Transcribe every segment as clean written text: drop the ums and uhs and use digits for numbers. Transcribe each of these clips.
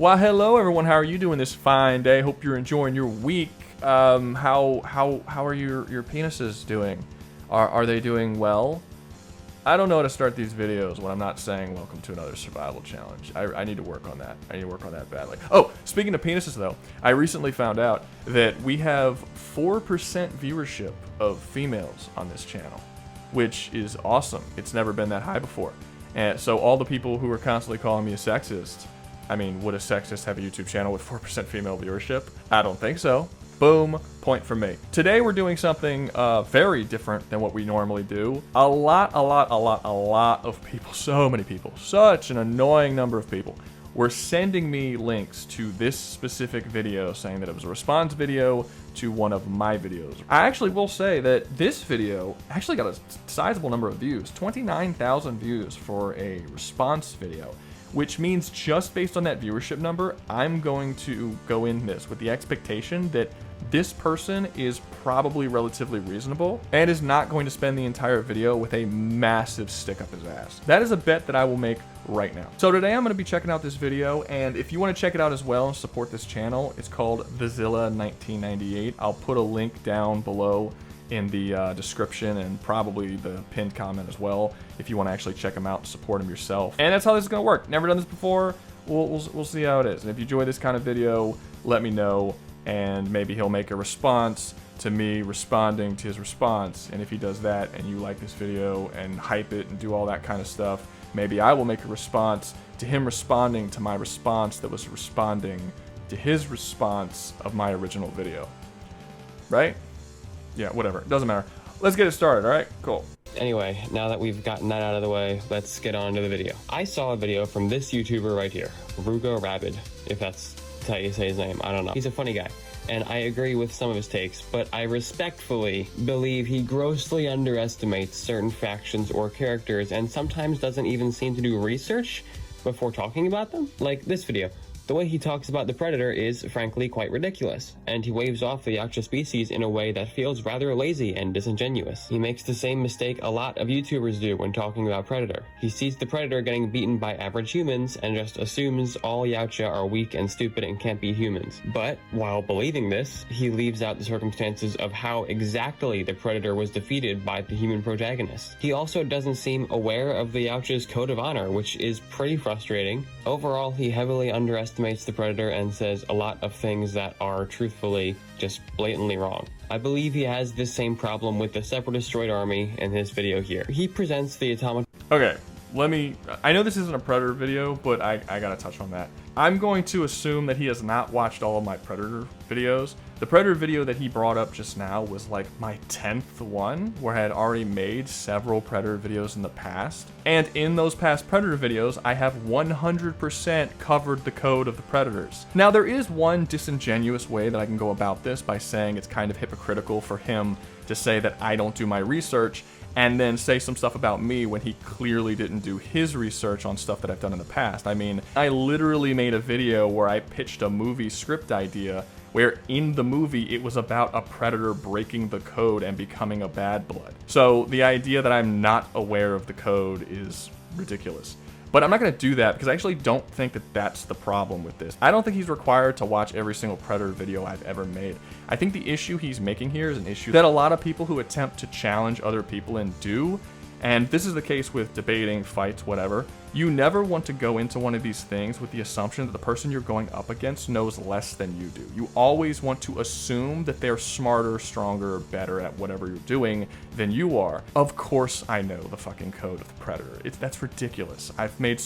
Well, hello everyone. How are you doing this fine day? Hope you're enjoying your week. How are your penises doing? Are they doing well? I don't know how to start these videos when I'm not saying welcome to another survival challenge. I need to work on that. I need to work on that badly. Oh, speaking of penises though, I recently found out that we have 4% viewership of females on this channel, which is awesome. It's never been that high before. And so all the people who are constantly calling me a sexist, I mean, would a sexist have a YouTube channel with 4% female viewership? I don't think so. Boom, point for me. Today we're doing something very different than what we normally do. A lot of people, so many people, such an annoying number of people, were sending me links to this specific video saying that it was a response video to one of my videos. I actually will say that this video actually got a sizable number of views, 29,000 views for a response video, which means just based on that viewership number, I'm going to go in this with the expectation that this person is probably relatively reasonable and is not going to spend the entire video with a massive stick up his ass. That is a bet that I will make right now. So today I'm going to be checking out this video, and if you want to check it out as well and support this channel, it's called theZilla1998. I'll put a link down below in the description and probably the pinned comment as well if you want to actually check them out and support them yourself. And that's how this is going to work. Never done this before. We'll see how it is. And if you enjoy this kind of video, let me know, and maybe he'll make a response to me responding to his response. And if he does that and you like this video and hype it and do all that kind of stuff, maybe I will make a response to him responding to my response that was responding to his response of my original video. Right? Yeah, whatever. Doesn't matter. Let's get it started, alright? Cool. Anyway, now that we've gotten that out of the way, let's get on to the video. I saw a video from this YouTuber right here, Rouga Rabid, if that's how you say his name, I don't know. He's a funny guy, and I agree with some of his takes, but I respectfully believe he grossly underestimates certain factions or characters and sometimes doesn't even seem to do research before talking about them. Like this video. The way he talks about the Predator is, frankly, quite ridiculous, and he waves off the Yautja species in a way that feels rather lazy and disingenuous. He makes the same mistake a lot of YouTubers do when talking about Predator. He sees the Predator getting beaten by average humans and just assumes all Yautja are weak and stupid and can't be humans. But, while believing this, he leaves out the circumstances of how exactly the Predator was defeated by the human protagonist. He also doesn't seem aware of the Yautja's code of honor, which is pretty frustrating. Overall, he heavily underestimates the Predator and says a lot of things that are truthfully just blatantly wrong. I believe he has this same problem with the Separatist Droid army in his video here. He presents the Automaton. Okay, I know this isn't a Predator video, but I gotta touch on that. I'm going to assume that he has not watched all of my Predator videos. The Predator video that he brought up just now was like my 10th one, where I had already made several Predator videos in the past. And in those past Predator videos, I have 100% covered the code of the Predators. Now, there is one disingenuous way that I can go about this by saying it's kind of hypocritical for him to say that I don't do my research and then say some stuff about me when he clearly didn't do his research on stuff that I've done in the past. I mean, I literally made a video where I pitched a movie script idea where in the movie it was about a Predator breaking the code and becoming a bad blood. So the idea that I'm not aware of the code is ridiculous. But I'm not going to do that because I actually don't think that that's the problem with this. I don't think he's required to watch every single Predator video I've ever made. I think the issue he's making here is an issue that a lot of people who attempt to challenge other people and do, and this is the case with debating, fights, whatever. You never want to go into one of these things with the assumption that the person you're going up against knows less than you do. You always want to assume that they're smarter, stronger, better at whatever you're doing than you are. Of course I know the fucking code of the Predator. That's ridiculous. I've made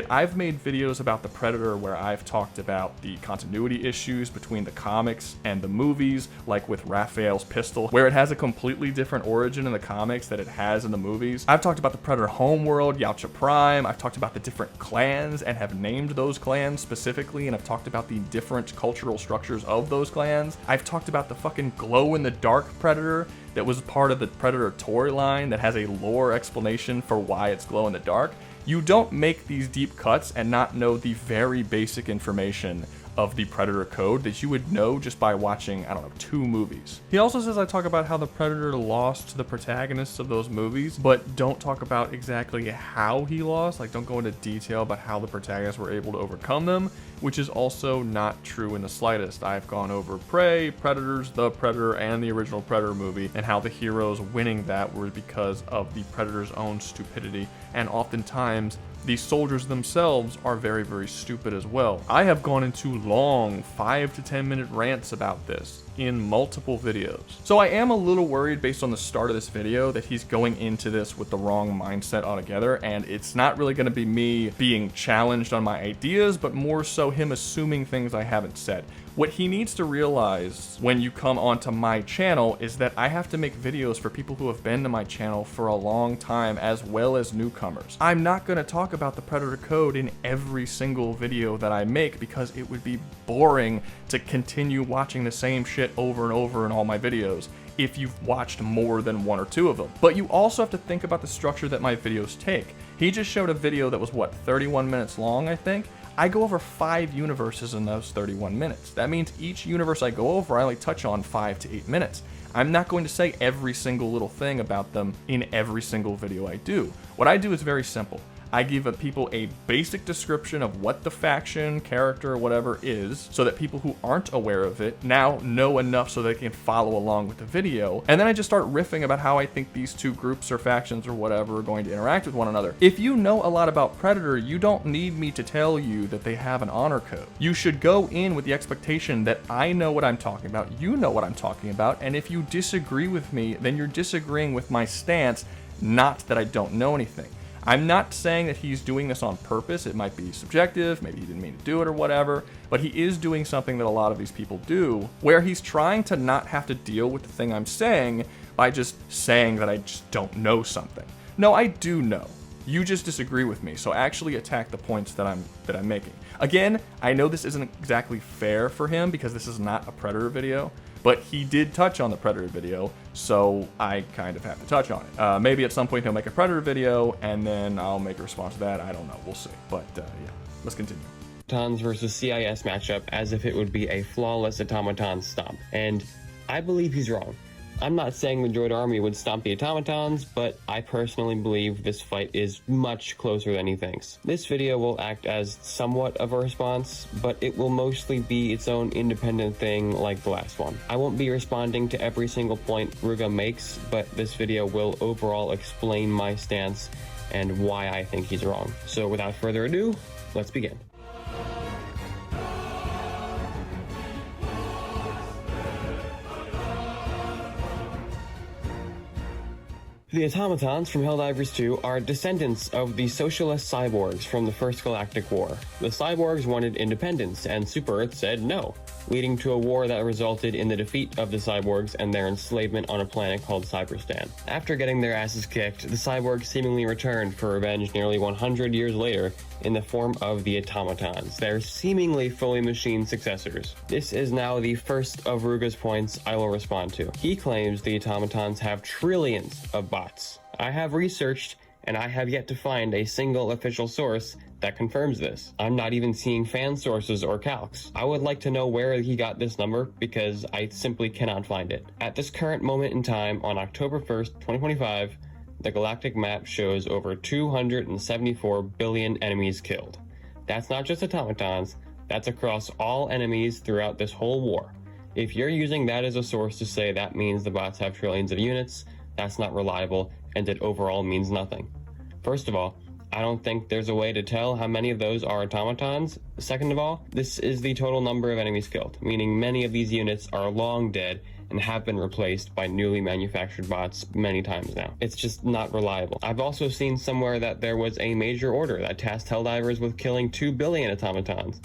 I've made videos about the Predator where I've talked about the continuity issues between the comics and the movies, like with Raphael's pistol, where it has a completely different origin in the comics that it has in the movies. I've talked about the Predator homeworld, Yautja Prime. I've talked about the different clans and have named those clans specifically, and I've talked about the different cultural structures of those clans. I've talked about the fucking glow-in-the-dark Predator that was part of the Predator toy line that has a lore explanation for why it's glow-in-the-dark. You don't make these deep cuts and not know the very basic information of the Predator code that you would know just by watching, I don't know, 2 movies. He also says I talk about how the Predator lost to the protagonists of those movies, but don't talk about exactly how he lost, like don't go into detail about how the protagonists were able to overcome them, which is also not true in the slightest. I've gone over Prey, Predators, The Predator, and the original Predator movie, and how the heroes winning that were because of the Predator's own stupidity, and oftentimes the soldiers themselves are very, very stupid as well. I have gone into long 5 to 10 minute rants about this in multiple videos. So I am a little worried based on the start of this video that he's going into this with the wrong mindset altogether, and it's not really going to be me being challenged on my ideas, but more so him assuming things I haven't said. What he needs to realize when you come onto my channel is that I have to make videos for people who have been to my channel for a long time as well as newcomers. I'm not going to talk about the Predator code in every single video that I make because it would be boring to continue watching the same shit over and over in all my videos if you've watched more than 1 or 2 of them. But you also have to think about the structure that my videos take. He just showed a video that was, what, 31 minutes long, I think? I go over 5 universes in those 31 minutes. That means each universe I go over, I only touch on 5 to 8 minutes. I'm not going to say every single little thing about them in every single video I do. What I do is very simple. I give people a basic description of what the faction, character, or whatever is, so that people who aren't aware of it now know enough so they can follow along with the video. And then I just start riffing about how I think these 2 groups or factions or whatever are going to interact with one another. If you know a lot about Predator, you don't need me to tell you that they have an honor code. You should go in with the expectation that I know what I'm talking about, you know what I'm talking about, and if you disagree with me, then you're disagreeing with my stance, not that I don't know anything. I'm not saying that he's doing this on purpose. It might be subjective, maybe he didn't mean to do it or whatever, but he is doing something that a lot of these people do, where he's trying to not have to deal with the thing I'm saying by just saying that I just don't know something. No, I do know. You just disagree with me, so actually attack the points that I'm making. Again, I know this isn't exactly fair for him because this is not a Predator video, but he did touch on the Predator video, so I kind of have to touch on it. Maybe at some point he'll make a Predator video, and then I'll make a response to that. I don't know. We'll see. But yeah, let's continue. Automatons versus CIS matchup as if it would be a flawless Automaton stomp, and I believe he's wrong. I'm not saying the Droid army would stomp the Automatons, but I personally believe this fight is much closer than he thinks. This video will act as somewhat of a response, but it will mostly be its own independent thing like the last one. I won't be responding to every single point Rouga makes, but this video will overall explain my stance and why I think he's wrong. So without further ado, let's begin. The Automatons from Helldivers 2 are descendants of the socialist cyborgs from the First Galactic War. The cyborgs wanted independence, and Super Earth said no, leading to a war that resulted in the defeat of the cyborgs and their enslavement on a planet called Cyberstan. After getting their asses kicked, the cyborgs seemingly returned for revenge nearly 100 years later in the form of the Automatons, their seemingly fully machined successors. This is now the first of Rouga's points I will respond to. He claims the Automatons have trillions of bots. I have researched, and I have yet to find a single official source that confirms this. I'm not even seeing fan sources or calcs. I would like to know where he got this number because I simply cannot find it. At this current moment in time, on October 1st, 2025, the galactic map shows over 274 billion enemies killed. That's not just automatons, that's across all enemies throughout this whole war. If you're using that as a source to say that means the bots have trillions of units, that's not reliable, and it overall means nothing. First of all, I don't think there's a way to tell how many of those are automatons. Second of all, this is the total number of enemies killed, meaning many of these units are long dead and have been replaced by newly manufactured bots many times now. It's just not reliable. I've also seen somewhere that there was a major order that tasked Helldivers with killing 2 billion automatons.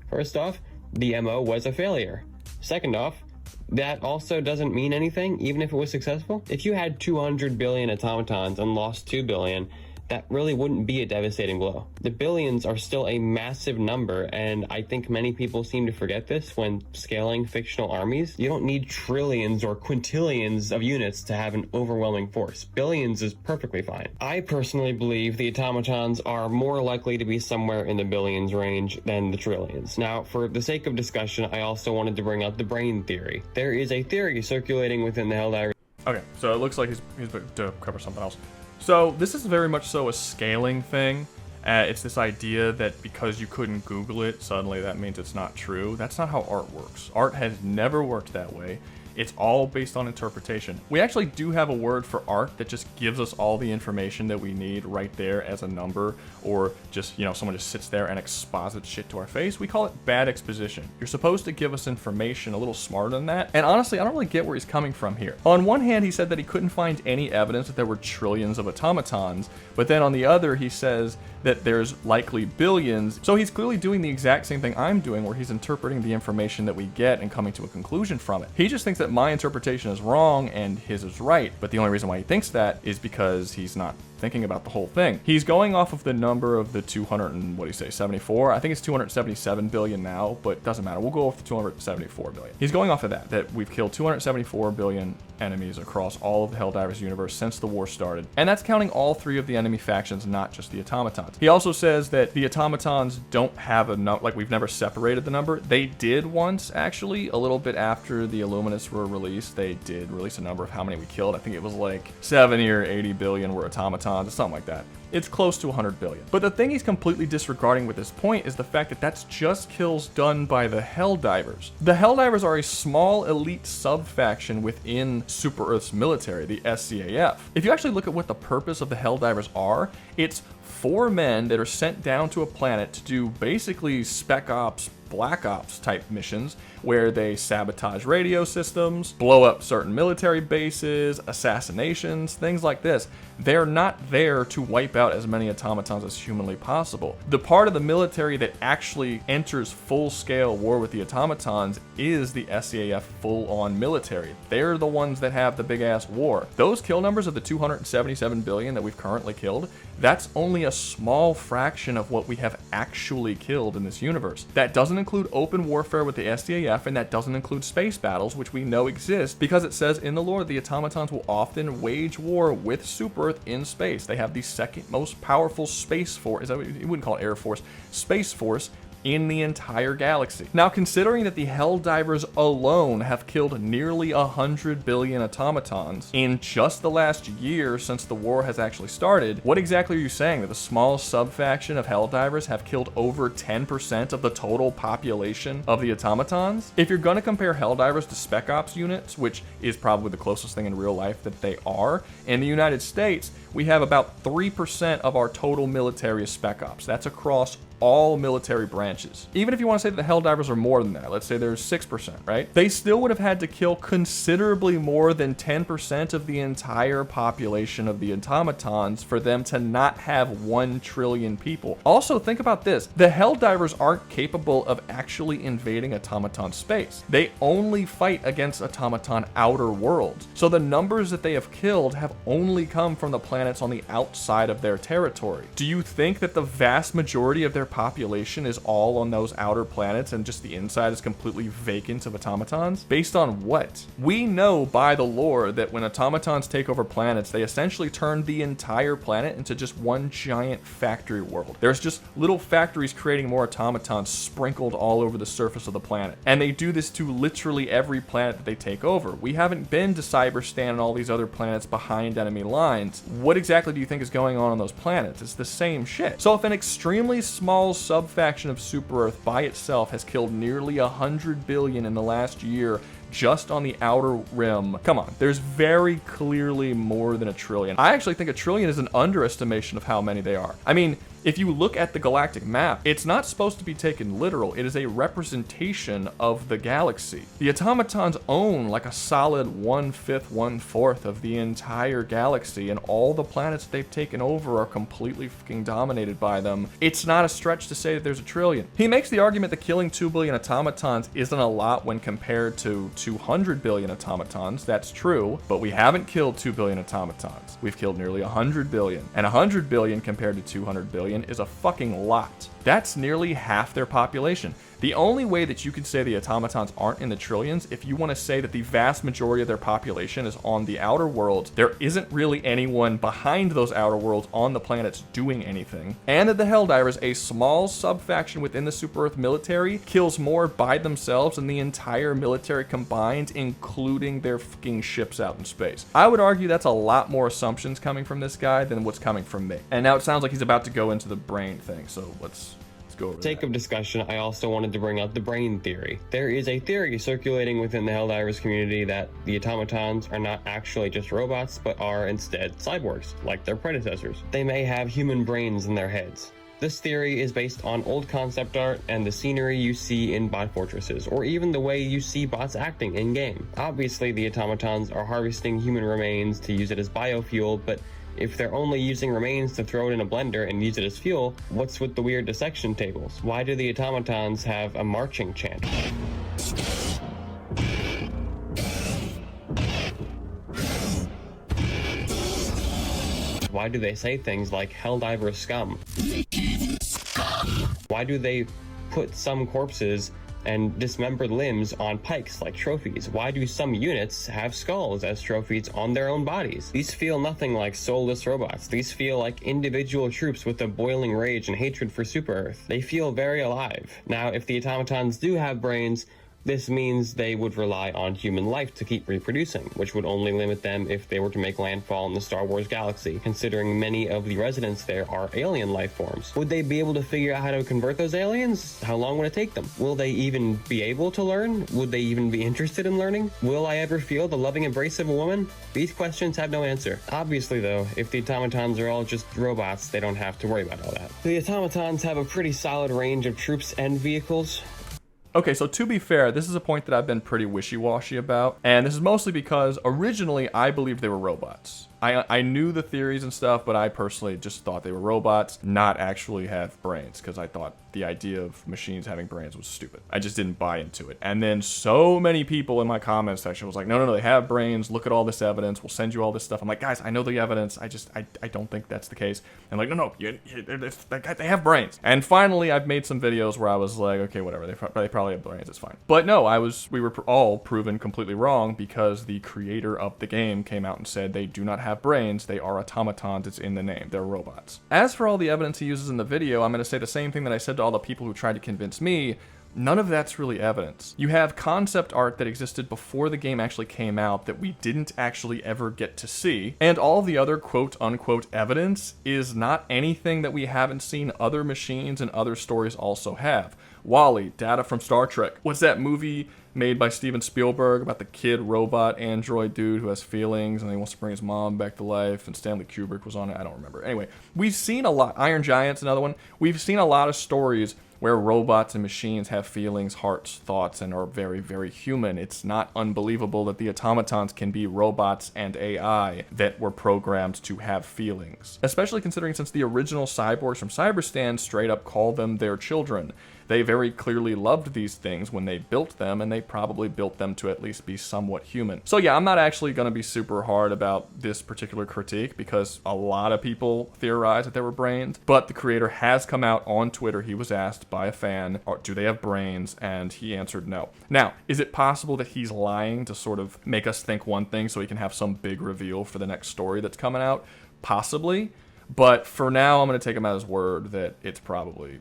First off, the MO was a failure. Second off, that also doesn't mean anything, even if it was successful. If you had 200 billion automatons and lost 2 billion, that really wouldn't be a devastating blow. The billions are still a massive number, and I think many people seem to forget this when scaling fictional armies. You don't need trillions or quintillions of units to have an overwhelming force. Billions is perfectly fine. I personally believe the automatons are more likely to be somewhere in the billions range than the trillions. Now, for the sake of discussion, I also wanted to bring up the brain theory. There is a theory circulating within the Helldivers. Okay, so it looks like he's about to cover something else. So this is very much so a scaling thing. It's this idea that because you couldn't Google it, suddenly that means it's not true. That's not how art works. Art has never worked that way. It's all based on interpretation. We actually do have a word for art that just gives us all the information that we need right there as a number, or just, someone just sits there and exposits shit to our face. We call it bad exposition. You're supposed to give us information a little smarter than that. And honestly, I don't really get where he's coming from here. On one hand, he said that he couldn't find any evidence that there were trillions of automatons, but then on the other, he says that there's likely billions. So he's clearly doing the exact same thing I'm doing, where he's interpreting the information that we get and coming to a conclusion from it. He just thinks that my interpretation is wrong and his is right, but the only reason why he thinks that is because he's not thinking about the whole thing. He's going off of the number of the 74. I think it's 277 billion now, but it doesn't matter. We'll go off the 274 billion. He's going off of that we've killed 274 billion enemies across all of the Helldivers universe since the war started. And that's counting all three of the enemy factions, not just the automatons. He also says that the automatons don't have a number, like we've never separated the number. They did once, actually, a little bit after the Illuminists were released. They did release a number of how many we killed. I think it was like 70 or 80 billion were automatons, something like that. It's close to 100 billion. But the thing he's completely disregarding with this point is the fact that that's just kills done by the Helldivers. The Helldivers are a small elite sub-faction within Super Earth's military, the SCAF. If you actually look at what the purpose of the Helldivers are, it's 4 men that are sent down to a planet to do basically Spec Ops, Black Ops type missions where they sabotage radio systems, blow up certain military bases, assassinations, things like this. They're not there to wipe out as many automatons as humanly possible. The part of the military that actually enters full-scale war with the automatons is the SCAF full-on military. They're the ones that have the big-ass war. Those kill numbers of the 277 billion that we've currently killed, that's only a small fraction of what we have actually killed in this universe. That doesn't include open warfare with the SCAF, and that doesn't include space battles, which we know exist because it says in the lore the automatons will often wage war with Super Earth in space. They have the second most powerful space force, is that what you wouldn't call it Air Force, space force in the entire galaxy. Now, considering that the Helldivers alone have killed nearly 100 billion automatons in just the last year since the war has actually started, what exactly are you saying? That the small sub-faction of Helldivers have killed over 10% of the total population of the automatons? If you're gonna compare Helldivers to Spec Ops units, which is probably the closest thing in real life that they are, in the United States, we have about 3% of our total military is Spec Ops. That's across all military branches. Even if you want to say that the Helldivers are more than that, let's say there's 6%, right? They still would have had to kill considerably more than 10% of the entire population of the automatons for them to not have 1 trillion people. Also, think about this. The Helldivers aren't capable of actually invading automaton space. They only fight against automaton outer worlds. So the numbers that they have killed have only come from the planets on the outside of their territory. Do you think that the vast majority of their population is all on those outer planets and just the inside is completely vacant of automatons? Based on what? We know by the lore that when automatons take over planets, they essentially turn the entire planet into just one giant factory world. There's just little factories creating more automatons sprinkled all over the surface of the planet. And they do this to literally every planet that they take over. We haven't been to Cyberstan and all these other planets behind enemy lines. What exactly do you think is going on those planets? It's the same shit. So if an extremely small sub-faction of Super Earth by itself has killed nearly 100 billion in the last year just on the outer rim, come on, there's very clearly more than 1 trillion. I actually think 1 trillion is an underestimation of how many they are. I mean, if you look at the galactic map, it's not supposed to be taken literal. It is a representation of the galaxy. The automatons own like a solid 1/5, 1/4 of the entire galaxy, and all the planets they've taken over are completely fucking dominated by them. It's not a stretch to say that there's 1 trillion. He makes the argument that killing 2 billion automatons isn't a lot when compared to 200 billion automatons. That's true, but we haven't killed 2 billion automatons. We've killed nearly 100 billion. And 100 billion compared to 200 billion is a fucking lot. That's nearly half their population. The only way that you could say the automatons aren't in the trillions, if you want to say that the vast majority of their population is on the outer worlds, there isn't really anyone behind those outer worlds on the planets doing anything, and that the Helldivers, a small sub-faction within the Super Earth military, kills more by themselves than the entire military combined, including their fucking ships out in space. I would argue that's a lot more assumptions coming from this guy than what's coming from me. And now it sounds like he's about to go into the brain thing, so let's go over For the sake of discussion, I also wanted to bring up the brain theory. There is a theory circulating within the Helldivers community that the automatons are not actually just robots, but are instead cyborgs, like their predecessors. They may have human brains in their heads. This theory is based on old concept art and the scenery you see in bot fortresses, or even the way you see bots acting in-game. Obviously, the automatons are harvesting human remains to use it as biofuel, but if they're only using remains to throw it in a blender and use it as fuel, what's with the weird dissection tables? Why do the automatons have a marching chant? Why do they say things like Helldiver scum? Why do they put some corpses and dismembered limbs on pikes like trophies? Why do some units have skulls as trophies on their own bodies? These feel nothing like soulless robots. These feel like individual troops with a boiling rage and hatred for Super Earth. They feel very alive. Now, if the automatons do have brains, this means they would rely on human life to keep reproducing, which would only limit them if they were to make landfall in the Star Wars galaxy, considering many of the residents there are alien life forms. Would they be able to figure out how to convert those aliens? How long would it take them? Will they even be able to learn? Would they even be interested in learning? Will I ever feel the loving embrace of a woman? These questions have no answer. Obviously though, if the automatons are all just robots, they don't have to worry about all that. The automatons have a pretty solid range of troops and vehicles. Okay, so to be fair, this is a point that I've been pretty wishy-washy about, and this is mostly because originally I believed they were robots. I knew the theories and stuff, but I personally just thought they were robots, not actually have brains, because I thought the idea of machines having brains was stupid. I just didn't buy into it. And then so many people in my comment section was like, no, they have brains, look at all this evidence, we'll send you all this stuff. I'm like, guys, I know the evidence, I don't think that's the case. And like, no, they have brains. And finally, I've made some videos where I was like, okay, whatever, they probably have brains, it's fine. But no, we were all proven completely wrong, because the creator of the game came out and said they do not have brains, they are automatons, it's in the name, they're robots. As for all the evidence he uses in the video, I'm going to say the same thing that I said to all the people who tried to convince me. None of that's really evidence. You have concept art that existed before the game actually came out that we didn't actually ever get to see, and all the other quote-unquote evidence is not anything that we haven't seen other machines and other stories also have. WALL-E, data from Star Trek. What's that movie made by Steven Spielberg about the kid robot android dude who has feelings and he wants to bring his mom back to life, and Stanley Kubrick was on it? I don't remember. Anyway, we've seen a lot. Iron Giant's another one. We've seen a lot of stories where robots and machines have feelings, hearts, thoughts, and are very, very human. It's not unbelievable that the automatons can be robots and AI that were programmed to have feelings. Especially considering since the original cyborgs from Cyberstan straight up call them their children. They very clearly loved these things when they built them, and they probably built them to at least be somewhat human. So yeah, I'm not actually going to be super hard about this particular critique, because a lot of people theorize that they were brains, but the creator has come out on Twitter. He was asked by a fan, do they have brains? And he answered no. Now, is it possible that he's lying to sort of make us think one thing so he can have some big reveal for the next story that's coming out? Possibly. But for now, I'm going to take him at his word that it's probably,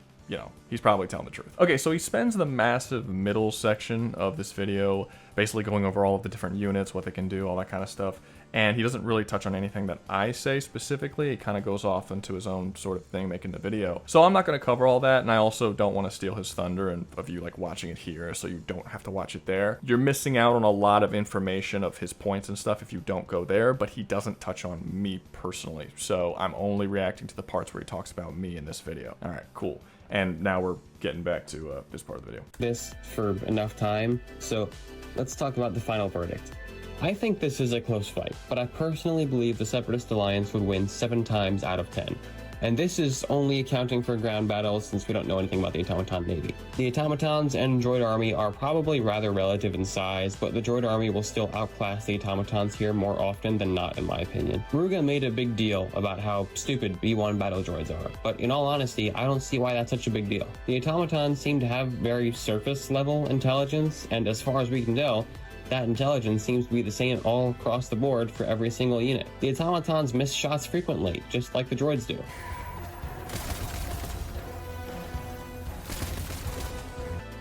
he's probably telling the truth. Okay, so he spends the massive middle section of this video basically going over all of the different units, what they can do, all that kind of stuff. And he doesn't really touch on anything that I say specifically. He kind of goes off into his own sort of thing making the video. So I'm not going to cover all that, and I also don't want to steal his thunder and of you like watching it here so you don't have to watch it there. You're missing out on a lot of information of his points and stuff if you don't go there, but he doesn't touch on me personally. So I'm only reacting to the parts where he talks about me in this video. All right, cool. And now we're getting back to this part of the video. This for enough time, so let's talk about the final verdict. I think this is a close fight, but I personally believe the Separatist Alliance would win 7 times out of 10. and this is only accounting for ground battles since we don't know anything about the Automaton Navy. The Automatons and Droid Army are probably rather relative in size, but the Droid Army will still outclass the Automatons here more often than not, in my opinion. Rouga made a big deal about how stupid B1 battle droids are, but in all honesty, I don't see why that's such a big deal. The Automatons seem to have very surface level intelligence, and as far as we can tell, that intelligence seems to be the same all across the board for every single unit. The Automatons miss shots frequently, just like the droids do.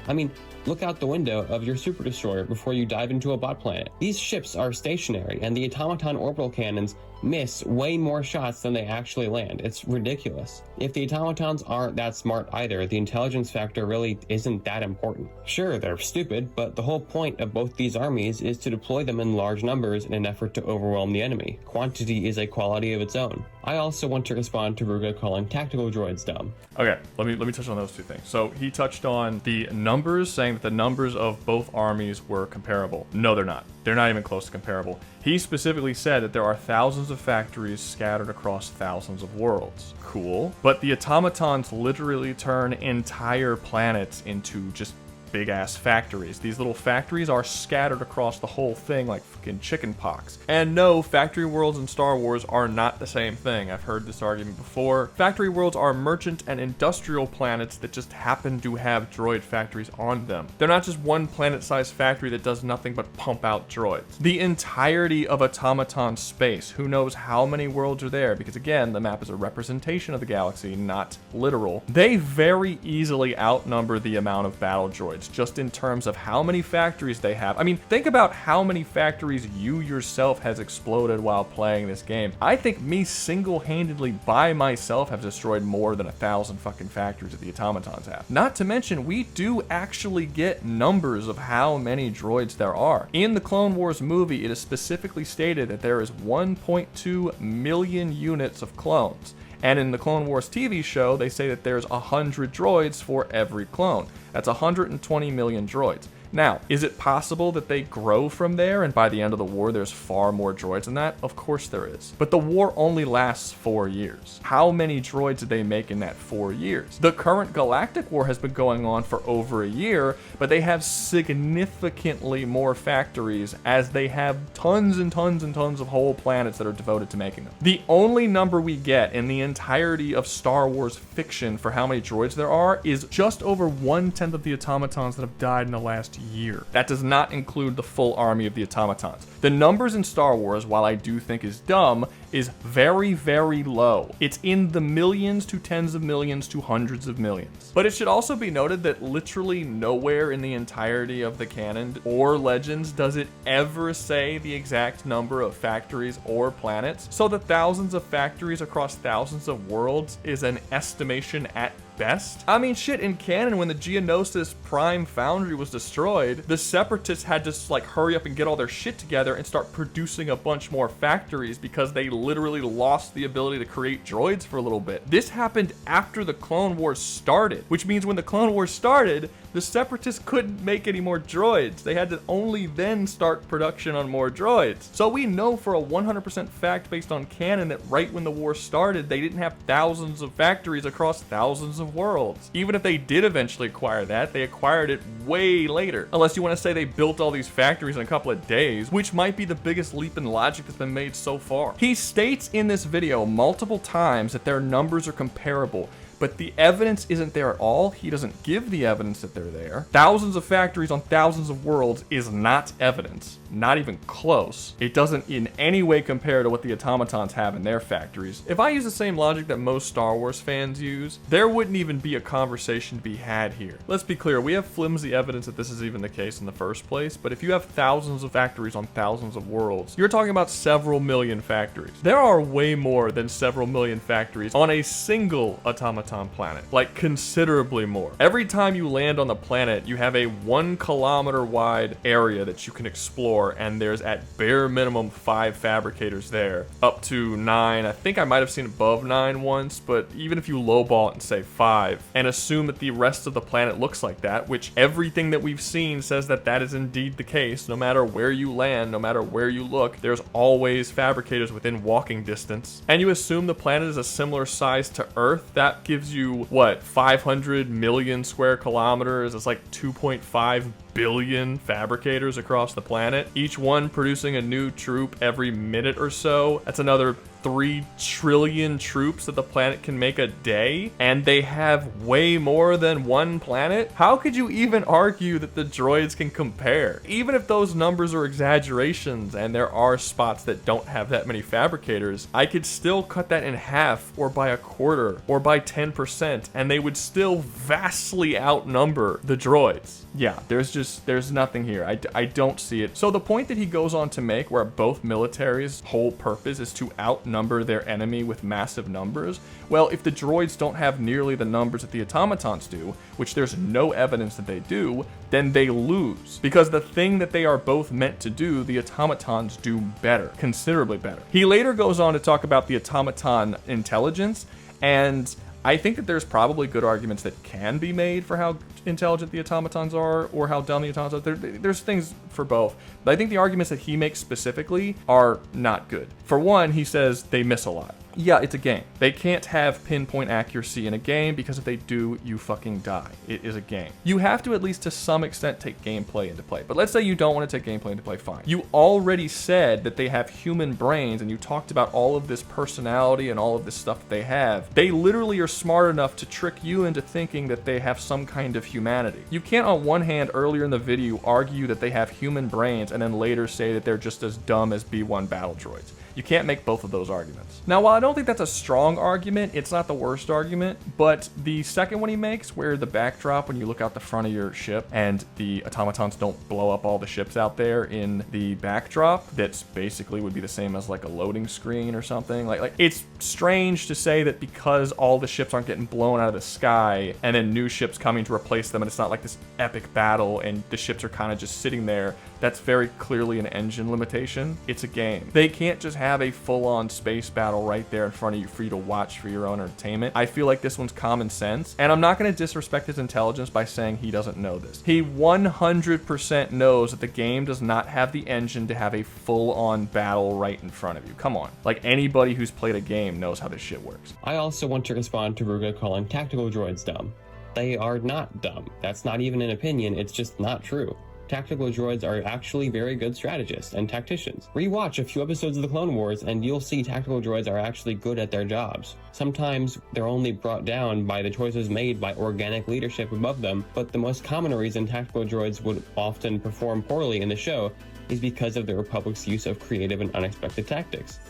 I mean, look out the window of your super destroyer before you dive into a bot planet. These ships are stationary, and the Automaton orbital cannons miss way more shots than they actually land. It's ridiculous. If the Automatons aren't that smart either, the intelligence factor really isn't that important. Sure, they're stupid, but the whole point of both these armies is to deploy them in large numbers in an effort to overwhelm the enemy. Quantity is a quality of its own. I also want to respond to Rouga calling tactical droids dumb. Okay, let me touch on those two things. So he touched on the numbers, saying that the numbers of both armies were comparable. No, they're not. They're not even close to comparable. He specifically said that there are thousands of factories scattered across thousands of worlds. Cool. But the Automatons literally turn entire planets into just big-ass factories. These little factories are scattered across the whole thing like fucking chicken pox. And no, factory worlds in Star Wars are not the same thing. I've heard this argument before. Factory worlds are merchant and industrial planets that just happen to have droid factories on them. They're not just one planet-sized factory that does nothing but pump out droids. The entirety of Automaton space, who knows how many worlds are there, because again, the map is a representation of the galaxy, not literal. They very easily outnumber the amount of battle droids, just in terms of how many factories they have. I mean, think about how many factories you yourself has exploded while playing this game. I think me single-handedly by myself have destroyed more than 1,000 fucking factories that the Automatons have. Not to mention, we do actually get numbers of how many droids there are. In the Clone Wars movie, it is specifically stated that there is 1.2 million units of clones. And in the Clone Wars TV show, they say that there's 100 droids for every clone. That's 120 million droids. Now, is it possible that they grow from there and by the end of the war there's far more droids than that? Of course there is. But the war only lasts 4 years. How many droids did they make in that 4 years? The current galactic war has been going on for over a year, but they have significantly more factories as they have tons and tons and tons of whole planets that are devoted to making them. The only number we get in the entirety of Star Wars fiction for how many droids there are is just over 1/10 of the Automatons that have died in the last year. That does not include the full army of the Automatons. The numbers in Star Wars, while I do think is dumb, is very, very low. It's in the millions to tens of millions to hundreds of millions. But it should also be noted that literally nowhere in the entirety of the canon or legends does it ever say the exact number of factories or planets. So the thousands of factories across thousands of worlds is an estimation at best. I mean, shit, in canon, when the Geonosis Prime Foundry was destroyed, the Separatists had to like hurry up and get all their shit together and start producing a bunch more factories because they literally lost the ability to create droids for a little bit. This happened after the Clone Wars started, which means when the Clone Wars started, the Separatists couldn't make any more droids. They had to only then start production on more droids. So we know for a 100% fact based on canon that right when the war started, they didn't have thousands of factories across thousands of worlds. Even if they did eventually acquire that, they acquired it way later. Unless you want to say they built all these factories in a couple of days, which might be the biggest leap in logic that's been made so far. He states in this video multiple times that their numbers are comparable, but the evidence isn't there at all. He doesn't give the evidence that they're there. Thousands of factories on thousands of worlds is not evidence. Not even close. It doesn't in any way compare to what the Automatons have in their factories. If I use the same logic that most Star Wars fans use, there wouldn't even be a conversation to be had here. Let's be clear, we have flimsy evidence that this is even the case in the first place, but if you have thousands of factories on thousands of worlds, you're talking about several million factories. There are way more than several million factories on a single Automaton automaton planet. Like, considerably more. Every time you land on the planet, you have a 1 kilometer wide area that you can explore, and there's at bare minimum 5 fabricators there, up to 9. I think I might have seen above 9 once, but even if you lowball it and say 5, and assume that the rest of the planet looks like that, which everything that we've seen says that that is indeed the case, no matter where you land, no matter where you look, there's always fabricators within walking distance, and you assume the planet is a similar size to Earth, that gives you, what, 500 million square kilometers? It's like 2.5 billion fabricators across the planet, each one producing a new troop every minute or so. That's another 3 trillion troops that the planet can make a day, and they have way more than one planet. How could you even argue that the droids can compare? Even if those numbers are exaggerations and there are spots that don't have that many fabricators, I could still cut that in half or by a quarter or by 10%, and they would still vastly outnumber the droids. Yeah, there's nothing here. I don't see it. So the point that he goes on to make, where both militaries' whole purpose is to outnumber their enemy with massive numbers, well, if the droids don't have nearly the numbers that the automatons do, which there's no evidence that they do, then they lose. Because the thing that they are both meant to do, the automatons do better, considerably better. He later goes on to talk about the automaton intelligence, and I think that there's probably good arguments that can be made for how intelligent the automatons are or how dumb the automatons are. There's things for both. But I think the arguments that he makes specifically are not good. For one, he says they miss a lot. Yeah, it's a game. They can't have pinpoint accuracy in a game because if they do, you fucking die. It is a game. You have to at least to some extent take gameplay into play. But let's say you don't want to take gameplay into play, fine. You already said that they have human brains and you talked about all of this personality and all of this stuff that they have. They literally are smart enough to trick you into thinking that they have some kind of humanity. You can't on one hand earlier in the video argue that they have human brains and then later say that they're just as dumb as B1 battle droids. You can't make both of those arguments. Now, while I don't think that's a strong argument, it's not the worst argument, but the second one he makes, where the backdrop, when you look out the front of your ship and the automatons don't blow up all the ships out there in the backdrop, that's basically would be the same as like a loading screen or something. Like it's strange to say that because all the ships aren't getting blown out of the sky and then new ships coming to replace them, and it's not like this epic battle and the ships are kind of just sitting there, that's very clearly an engine limitation. It's a game. They can't just have a full-on space battle right there in front of you for you to watch for your own entertainment. I feel like this one's common sense, and I'm not going to disrespect his intelligence by saying he doesn't know this. He 100% knows that the game does not have the engine to have a full-on battle right in front of you. Come on. Like, anybody who's played a game knows how this shit works. I also want to respond to Rouga calling tactical droids dumb. They are not dumb. That's not even an opinion, it's just not true. Tactical droids are actually very good strategists and tacticians. Rewatch a few episodes of the Clone Wars and you'll see tactical droids are actually good at their jobs. Sometimes they're only brought down by the choices made by organic leadership above them, but the most common reason tactical droids would often perform poorly in the show is because of the Republic's use of creative and unexpected tactics.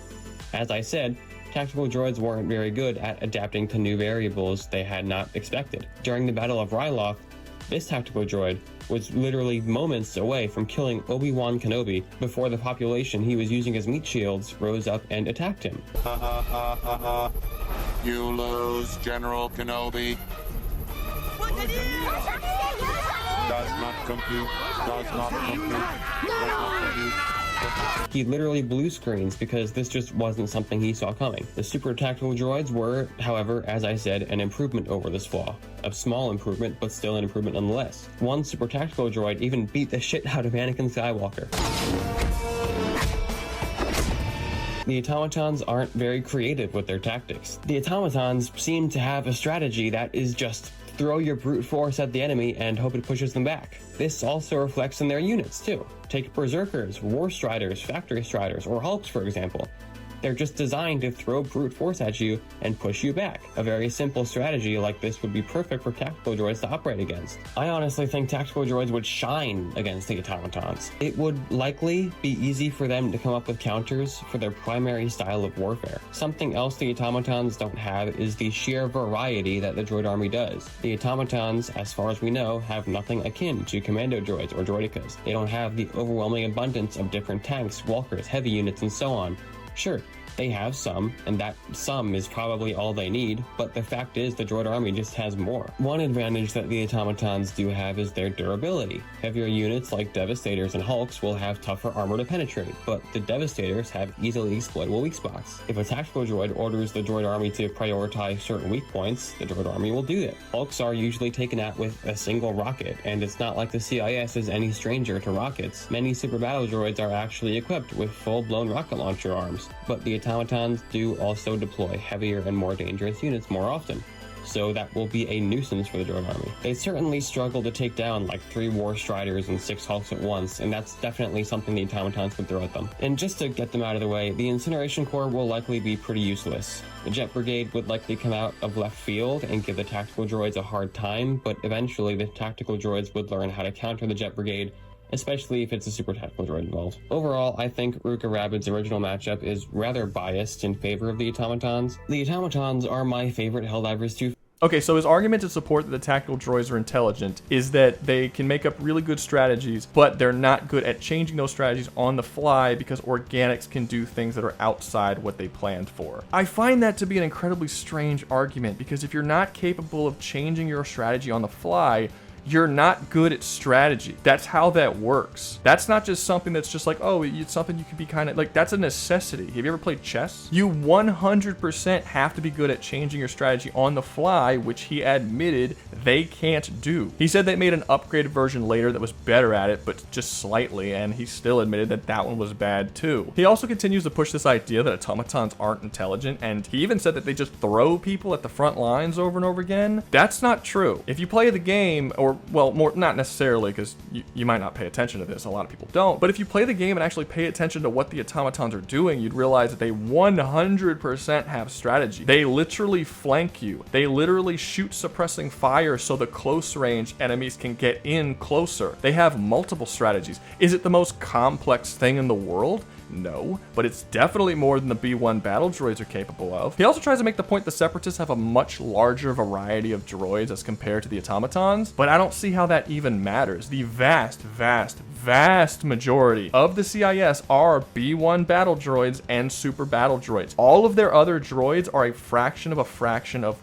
As I said, tactical droids weren't very good at adapting to new variables they had not expected. During the Battle of Ryloth, this tactical droid was literally moments away from killing Obi-Wan Kenobi before the population he was using as meat shields rose up and attacked him. Ha ha ha ha ha. You lose, General Kenobi. Does not compute. Does not compute. Does not compute. He literally blew screens because this just wasn't something he saw coming. The super tactical droids were, however, as I said, an improvement over this flaw. A small improvement, but still an improvement nonetheless. One super tactical droid even beat the shit out of Anakin Skywalker. The automatons aren't very creative with their tactics. The automatons seem to have a strategy that is just throw your brute force at the enemy and hope it pushes them back. This also reflects in their units too. Take Berserkers, War Striders, Factory Striders, or Hulks for example. They're just designed to throw brute force at you and push you back. A very simple strategy like this would be perfect for tactical droids to operate against. I honestly think tactical droids would shine against the automatons. It would likely be easy for them to come up with counters for their primary style of warfare. Something else the automatons don't have is the sheer variety that the droid army does. The automatons, as far as we know, have nothing akin to commando droids or droidicas. They don't have the overwhelming abundance of different tanks, walkers, heavy units, and so on. Sure, They have some, and that some is probably all they need, but the fact is the droid army just has more. One advantage that the automatons do have is their durability. Heavier units like Devastators and Hulks will have tougher armor to penetrate, but the Devastators have easily exploitable weak spots. If a tactical droid orders the droid army to prioritize certain weak points, the droid army will do that. Hulks are usually taken out with a single rocket, and it's not like the CIS is any stranger to rockets. Many super battle droids are actually equipped with full-blown rocket launcher arms, but the automatons do also deploy heavier and more dangerous units more often, so that will be a nuisance for the droid army. They certainly struggle to take down like 3 War Striders and 6 Hulks at once, and that's definitely something the automatons would throw at them. And just to get them out of the way, the Incineration Corps will likely be pretty useless. The Jet Brigade would likely come out of left field and give the tactical droids a hard time, but eventually the tactical droids would learn how to counter the Jet Brigade, especially if it's a super tactical droid involved. Overall, I think Rouga Rabid's original matchup is rather biased in favor of the automatons. The automatons are my favorite Helldivers 2. Okay, so his argument to support that the tactical droids are intelligent is that they can make up really good strategies, but they're not good at changing those strategies on the fly because organics can do things that are outside what they planned for. I find that to be an incredibly strange argument, because if you're not capable of changing your strategy on the fly, you're not good at strategy. That's how that works. That's not just something that's just like, oh, it's something you can be kind of like, that's a necessity. Have you ever played chess? You 100% have to be good at changing your strategy on the fly, which he admitted they can't do. He said they made an upgraded version later that was better at it, but just slightly, and he still admitted that that one was bad too. He also continues to push this idea that automatons aren't intelligent, and he even said that they just throw people at the front lines over and over again. That's not true. If you play the game, or well, more not necessarily, because you might not pay attention to this, a lot of people don't, but if you play the game and actually pay attention to what the automatons are doing, you'd realize that they 100% have strategy. They literally flank you. They literally shoot suppressing fire so the close range enemies can get in closer. They have multiple strategies. Is it the most complex thing in the world? No, but it's definitely more than the B1 battle droids are capable of. He also tries to make the point the Separatists have a much larger variety of droids as compared to the automatons, but I don't see how that even matters. The vast majority of the CIS are B1 battle droids and super battle droids. All of their other droids are a fraction of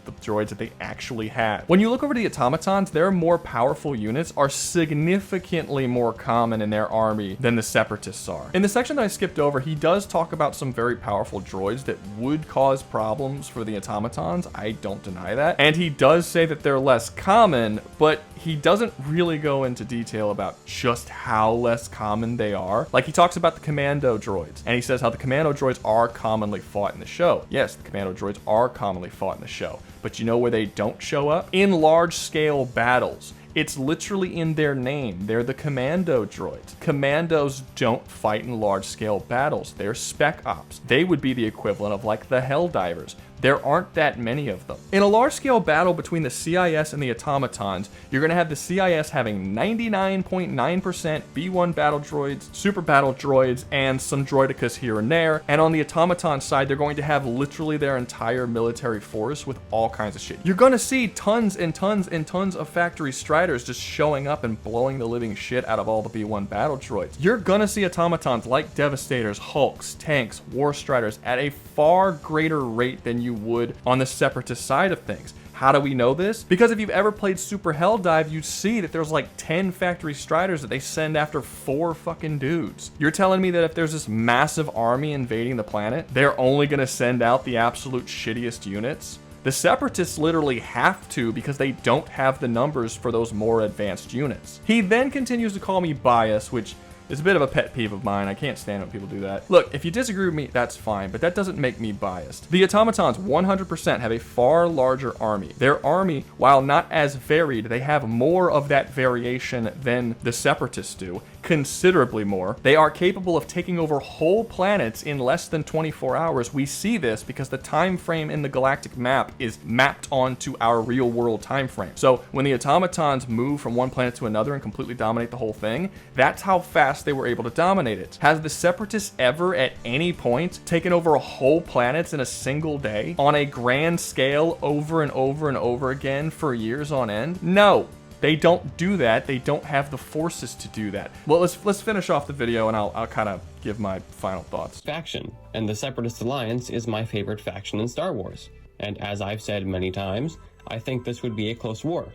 the droids that they actually have. When you look over the automatons, their more powerful units are significantly more common in their army than the Separatists are. In the section that I skipped over, he does talk about some very powerful droids that would cause problems for the automatons. I don't deny that. And he does say that they're less common, but he doesn't really go into detail about just how less common they are. Like, he talks about the commando droids, and he says how the commando droids are commonly fought in the show. Yes, the commando droids are commonly fought in the show, but you know where they don't show up? In large-scale battles. It's literally in their name. They're the commando droids. Commandos don't fight in large-scale battles. They're spec ops. They would be the equivalent of like the Helldivers. There aren't that many of them. In a large-scale battle between the CIS and the automatons, you're going to have the CIS having 99.9% B1 battle droids, super battle droids, and some droidicas here and there. And on the automaton side, they're going to have literally their entire military force with all kinds of shit. You're going to see tons and tons and tons of factory striders just showing up and blowing the living shit out of all the B1 battle droids. You're going to see automatons like Devastators, Hulks, tanks, War Striders at a far greater rate than you would on the Separatist side of things. How do we know this? Because if you've ever played Super Helldive, you'd see that there's like 10 factory striders that they send after 4 fucking dudes. You're telling me that if there's this massive army invading the planet, they're only gonna send out the absolute shittiest units? The Separatists literally have to, because they don't have the numbers for those more advanced units. He then continues to call me biased, which is a bit of a pet peeve of mine. I can't stand when people do that. Look, if you disagree with me, that's fine, but that doesn't make me biased. The automatons 100% have a far larger army. Their army, while not as varied, they have more of that variation than the Separatists do. Considerably more. They are capable of taking over whole planets in less than 24 hours. We see this because the time frame in the galactic map is mapped onto our real world time frame. So when the automatons move from one planet to another and completely dominate the whole thing, that's how fast they were able to dominate it. Has the Separatists ever at any point taken over whole planets in a single day on a grand scale over and over and over again for years on end? No. They don't do that. They don't have the forces to do that. Well, let's finish off the video, and I'll kind of give my final thoughts. Faction, and the Separatist Alliance is my favorite faction in Star Wars. And as I've said many times, I think this would be a close war.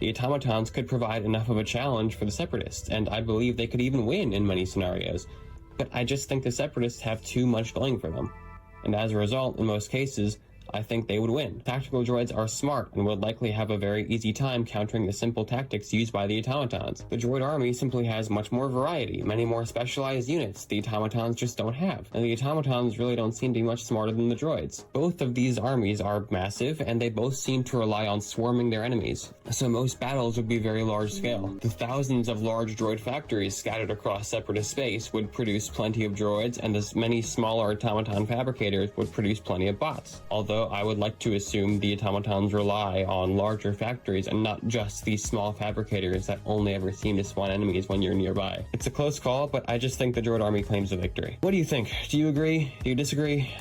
The Automatons could provide enough of a challenge for the Separatists, and I believe they could even win in many scenarios. But I just think the Separatists have too much going for them. And as a result, in most cases, I think they would win. Tactical droids are smart and would likely have a very easy time countering the simple tactics used by the automatons. The droid army simply has much more variety, many more specialized units the automatons just don't have, and the automatons really don't seem to be much smarter than the droids. Both of these armies are massive, and they both seem to rely on swarming their enemies, so most battles would be very large scale. The thousands of large droid factories scattered across Separatist space would produce plenty of droids, and as many smaller automaton fabricators would produce plenty of bots. Although I would like to assume the automatons rely on larger factories and not just these small fabricators that only ever seem to spawn enemies when you're nearby. It's a close call, but I just think the droid army claims the victory. What do you think? Do you agree? Do you disagree?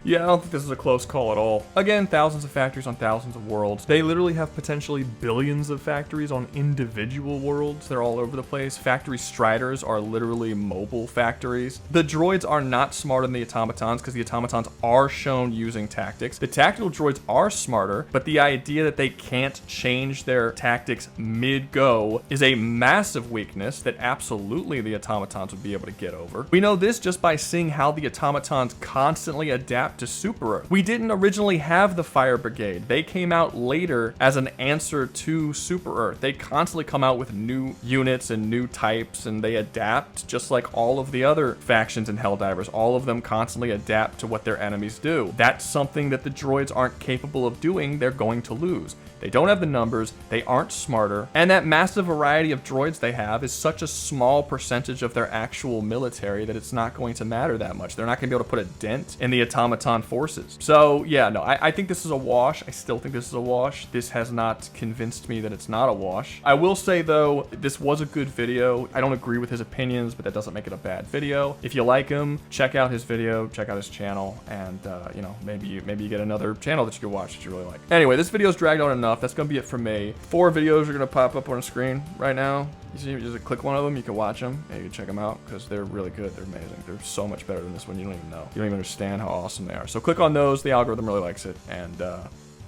Yeah, I don't think this is a close call at all. Again, thousands of factories on thousands of worlds. They literally have potentially billions of factories on individual worlds. They're all over the place. Factory striders are literally mobile factories. The droids are not smarter than the automatons because the automatons are shown using tactics. The tactical droids are smarter, but the idea that they can't change their tactics mid-go is a massive weakness that absolutely the automatons would be able to get over. We know this just by seeing how the automatons constantly adapt to Super Earth. We didn't originally have the Fire Brigade. They came out later as an answer to Super Earth. They constantly come out with new units and new types, and they adapt just like all of the other factions in Helldivers. All of them constantly adapt to what their enemies do. That's something that the droids aren't capable of doing. They're going to lose. They don't have the numbers, they aren't smarter, and that massive variety of droids they have is such a small percentage of their actual military that it's not going to matter that much. They're not going to be able to put a dent in the automaton forces. So yeah, no, I think this is a wash. I still think this is a wash. This has not convinced me that it's not a wash. I will say though, this was a good video. I don't agree with his opinions, but that doesn't make it a bad video. If you like him, check out his video, check out his channel, and you know, maybe you get another channel that you can watch that you really like. Anyway, this video's dragged on enough. That's gonna be it for me. 4 videos are gonna pop up on the screen right now. You see, just click one of them, you can watch them, and you can check them out, because they're really good, they're amazing. They're so much better than this one, you don't even know. You don't even understand how awesome they are. So click on those, the algorithm really likes it, and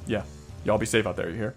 yeah, y'all be safe out there, you hear?